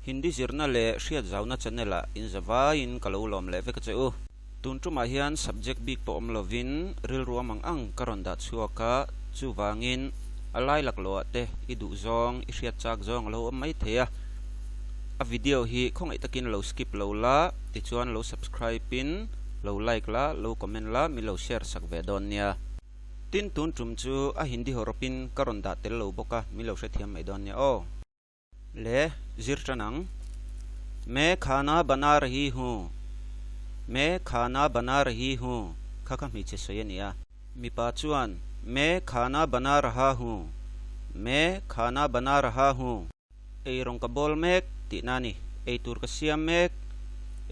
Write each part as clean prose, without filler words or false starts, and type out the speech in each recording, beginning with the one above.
Hindi zirna le riat zauna channela in zawa in kalolom le veka cheu tun tuma hian subject big po omlovin ril ruamang ang karonda chuaka chuwangin alai laklo te idu zong i riat chak zong lo mai thea a video hi khongai takin lo skip lo la ti chuan lo subscribe pin lo like la lo comment la mi lo share sak ve don nia tin tun tum chu a hindi horopin karonda tel lo boka mi lo hre thiam mai don nia o ले जिरटनंग मैं खाना बना रही हूँ मैं खाना बना रही हूँ खखा मीचे सोयनिया मिपाचुआन मैं खाना बना रहा हूँ मैं खाना बना रहा हूँ ए रोंकबोल मेक तिनानी ए तुर्कसियम मेक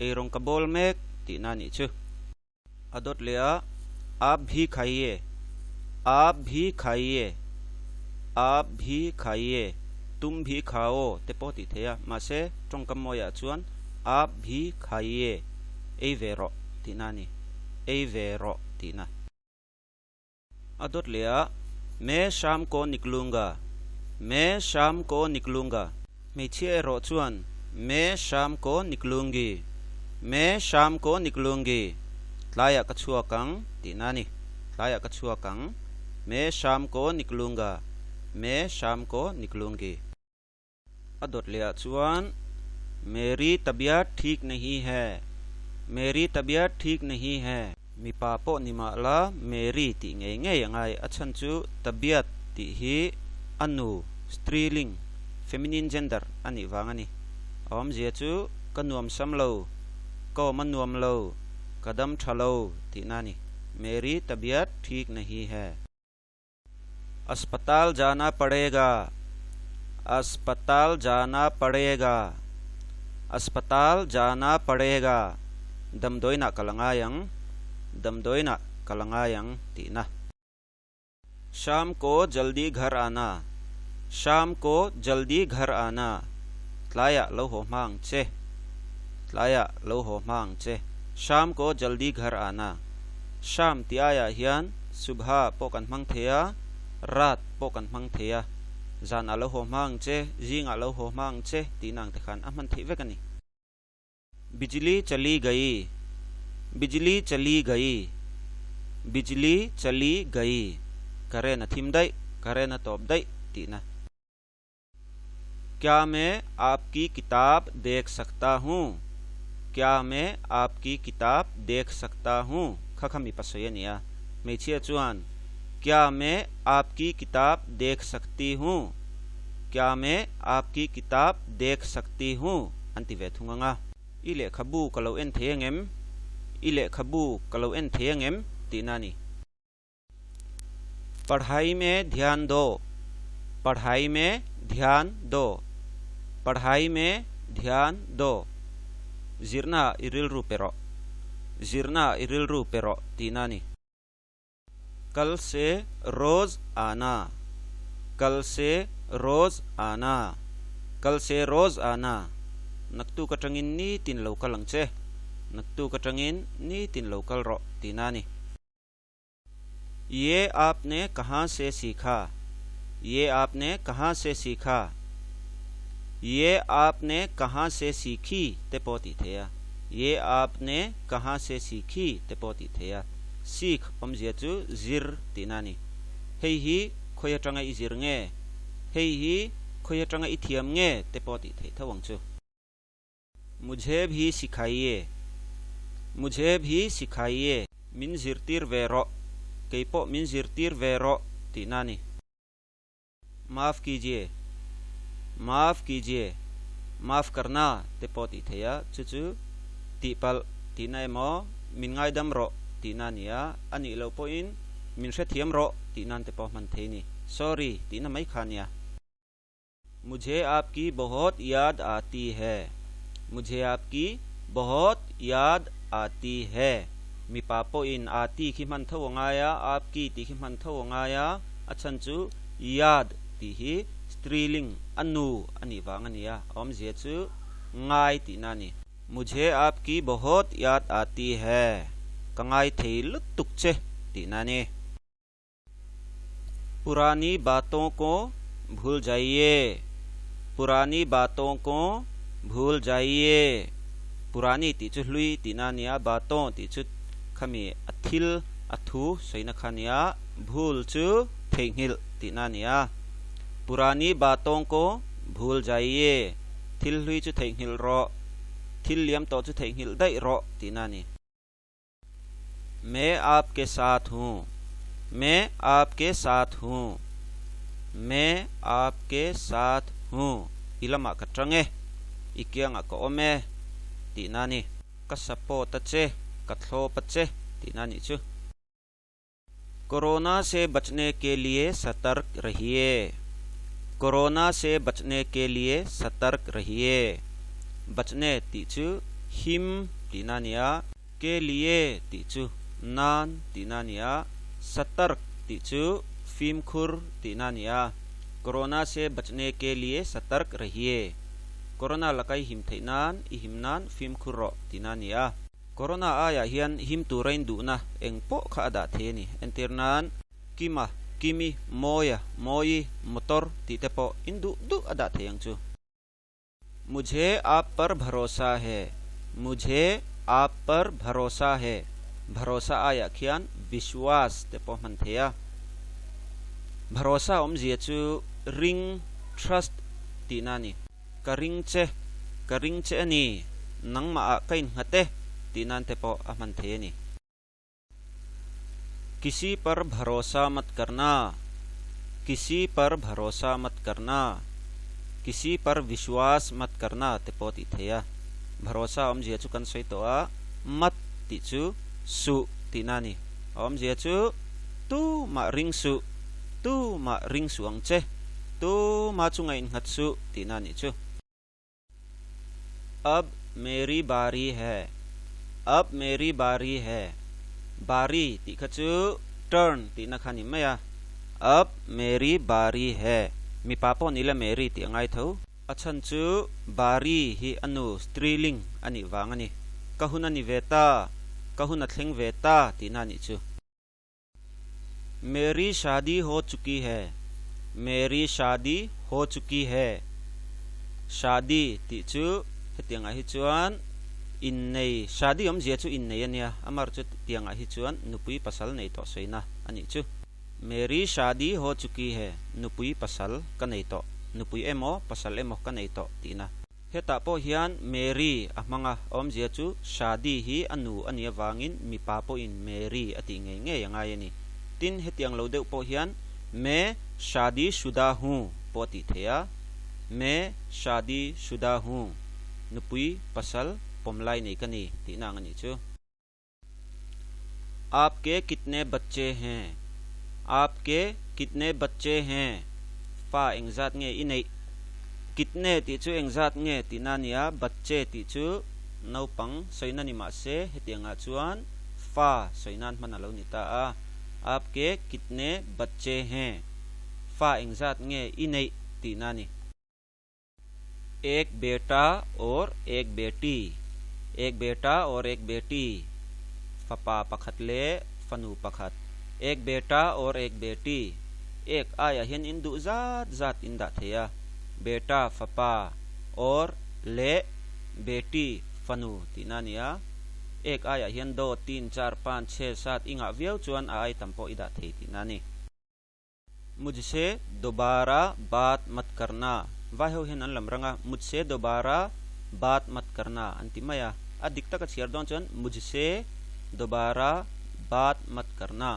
ए रोंकबोल मेक तिनानी छु अदोट लिया आप भी खाइए आप भी खाइए आप भी खाइए तुम भी खाओ ते पोती थेया मासे ट्रंकम मोया चुन आप भी खाइए ए वेरो तिनानी ए वेरो तिना अदोट लिया मैं शाम को निकलूंगा मैं शाम को निकलूंगा मैं छे रो चुन मैं शाम को निकलूंगी मैं शाम को निकलूंगी लाया कछुआ कंग तिनानी लाया कछुआ कंग मैं शाम को निकलूंगा मैं शाम को निकलूंगी अदोट लिया चुआन मेरी तबीयत ठीक नहीं है मेरी तबीयत ठीक नहीं है मिपापो निमाला मेरी ति nge nge yangai achan chu tabiat ti hi anu striling feminine gender ani wangani om je chu kanuam samlo ko manuam lo kadam thalo ti nani मेरी तबीयत ठीक नहीं है अस्पताल जाना पड़ेगा अस्पताल जाना पड़ेगा अस्पताल जाना पड़ेगा दमदोइना कलंगायंग तीना शाम को जल्दी घर आना शाम को जल्दी घर आना लाया लो हो मांग चे लाया लो हो मांग चे शाम को जल्दी घर आना शाम तियाया हियन सुबह पोकन मंग थेया रात पोकन मंग थेया जान आलो हो मांग चे जिंग आलो हो मांग चे तीनांग तेखान अमन थे वेकनी बिजली चली गई बिजली चली गई बिजली चली गई करे न थिम दई करे न तोप दई तीना क्या मैं आपकी किताब देख सकता हूँ क्या मैं आपकी किताब देख सकता हूँ खखमी पसोयनिया मेछिया चुआन क्या मैं आपकी किताब देख सकती हूँ क्या मैं आपकी किताब देख सकती हूँ अंति वेथुंगा इले खबू कलो एन थेंगेम इले खबू कलो एन थेंगेम तीनानी पढ़ाई में ध्यान दो पढ़ाई में ध्यान दो पढ़ाई में ध्यान दो जिरना इरिल रूपेरो तीनानी कल से रोज आना कल से रोज आना कल से रोज आना नक्तु कटंगिन नी तीन लोकल अंगचे नक्तु कटंगिन नी तीन लोकल रो तीनानी ये आपने कहाँ से सीखा ये आपने कहाँ से सीखा ये आपने कहाँ से सीखी ते पोती थेया ये आपने कहाँ से सीखी ते पोती थेया सीख omjetu zir tinani hei hi khoya tanga i zir nge hei hi khoya tanga i thiam nge te poti thei thawang chu मुझे भी सिखाइए min zirtir vero keipo min zirtir vero tinani माफ कीजिए माफ करना ते पोती थेया chuchu tipal tinai mo min ngai dam ro तीनानिया अनि लो पोइन मिनसे थियम रो तीनान ते पहमन थेनी सॉरी तीना मई खानिया मुझे आपकी बहुत याद आती है मुझे आपकी बहुत याद आती है मी पापो इन आती की मन थवंगाया आपकी ती की मन थवंगाया अचंचु याद ती ही स्त्रीलिंग अनु अनि वांगनिया ओम जेचु ngai तीनानी मुझे आपकी बहुत याद आती है कंगाई थे लुक चे तीनाने पुरानी बातों को भूल जाइए पुरानी बातों को भूल जाइए पुरानी तिचु hlui tinania baton tichu khami athil athu soina khania भूल चु थेंगिल tinania पुरानी बातों को भूल जाइए थिल hlui chu थेंगिल रो थिल लियम तो chu थेंगिल dai रो tinani मैं आपके साथ हूँ मैं आपके साथ हूँ मैं आपके साथ हूँ ilama katrange ikiang ako ome tinani kasapo tache katlo pache tinani chu corona से बचने के लिए सतर्क रहिए कोरोना से बचने के लिए सतर्क रहिए बचने तिचु हिम tinania के लिए तिचु nan tinania सतर्क तिचु फिमखुर tinania कोरोना से बचने के लिए सतर्क रहिए कोरोना लकाई हिम थैनान इहिमनान फिमखुरो tinania कोरोना आया हियन हिम तुराइन दुना एंगपो खादा थेनी एंтерनान किमा किमी मोया मोई मोटर तीतेपो इंदु दु अदा थेयंगचु मुझे आप पर भरोसा है मुझे आप पर भरोसा है भरोसा आया खियान विश्वास तेपो मनथेया भरोसा जियचु ring trust tinani karing che ani nangma kain hate tinan te po aman theni किसी पर भरोसा मत करना किसी पर भरोसा मत करना किसी पर विश्वास मत करना ते पोती थेया भरोसा जियचु kan soitoa mat tichu su tinani जियचु tu ma ring su angche tu ma chungain hatsu tinani chu अब मेरी बारी है अब मेरी बारी है बारी तिखचु टर्न तिनखानी मया अब मेरी बारी है मी पापो नीला मेरी ति अंगाई थौ अछनचु बारी ही अनु स्त्रीलिंग अनि वांगनी कहूना निवेता कहूना थ्लिंग वेता तिनानी छु मेरी शादी हो चुकी है मेरी शादी हो चुकी है शादी तिचु tiang ahi chuan in nei shadi zia chu in nei ania amar chu tiang ahi chuan nupui pasal nei to soina ani chu meri shadi ho chuki hai nupui pasal ka nei to nupui emo pasal emo ka nei to tina heta po hian meri amanga zia chu shadi hi anu ania wangin mi pa po in meri ati nge nge yanga yani tin hetiang lo deuh po hian मैं शादी शुदा हूँ पोती थेया मैं शादी शुदा हूँ नुपुई पसल पोमलाई नहीं कनी तीनांगनी चु आपके कितने बच्चे हैं आपके कितने बच्चे हैं फा एंगजात nge inei कितने तिचु एंगजात nge tinania बच्चे तिचु नौपंग सोइनानी मा से हेतिंगा चुआन फा सोइनान मनालो निता आ आपके कितने बच्चे हैं फा एंगजात nge inei tinani एक बेटा और एक बेटी एक बेटा और एक बेटी फपा पखतले फनु पखत एक बेटा और एक बेटी एक आया हिन इंदु जात जात इंदा थेया बेटा फपा और ले बेटी फनु तिनानिया एक आया हिन 2 3 4 5 6 7 इंगा व्यव चुन आई तंपो इदा थे तिनानी मुझसे दोबारा बात मत करना वाह हिन लमरंगा मुझसे दोबारा बात मत करना अंतिमया अधिकता का छियरदों चन मुझसे दोबारा बात मत करना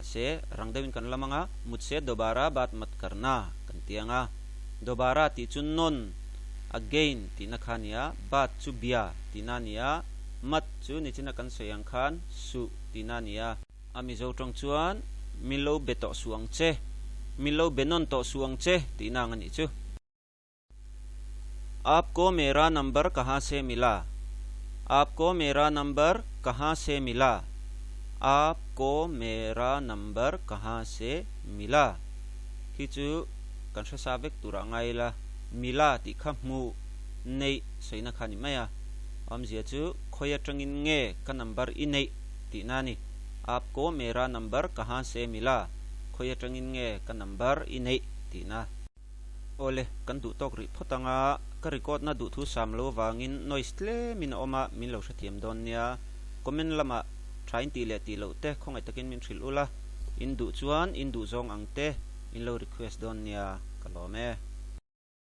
से रंगदेविन कन लमंगा मुझसे दोबारा बात मत करना कंतियांगा दोबारा तिचुन्नोन again tinakania बात चुबिया तिनानिया मत चु निचिना kan soyangkhan su tinania amizo tongchuan milo beto suangche milo benon to suangche tinangani chu आपको मेरा नंबर कहाँ से मिला आपको मेरा नंबर कहाँ से मिला आपको मेरा नंबर कहाँ से मिला हिचु kansa sabek turangaila मिला तिखमु nei soina khani maya amzia chu khoya trangin nge ka number inei tinani आपको मेरा नंबर कहाँ से मिला खोया ट्रंगिन nge का number inei tina ole kan du tok ri photanga ka record na du thu sam lo wangin noise tle min oma min lo thathiam don nia comment lama thain ti le ti lo te khongai takin min thil ula in du chuan in du zong ang te in lo request don nia kalome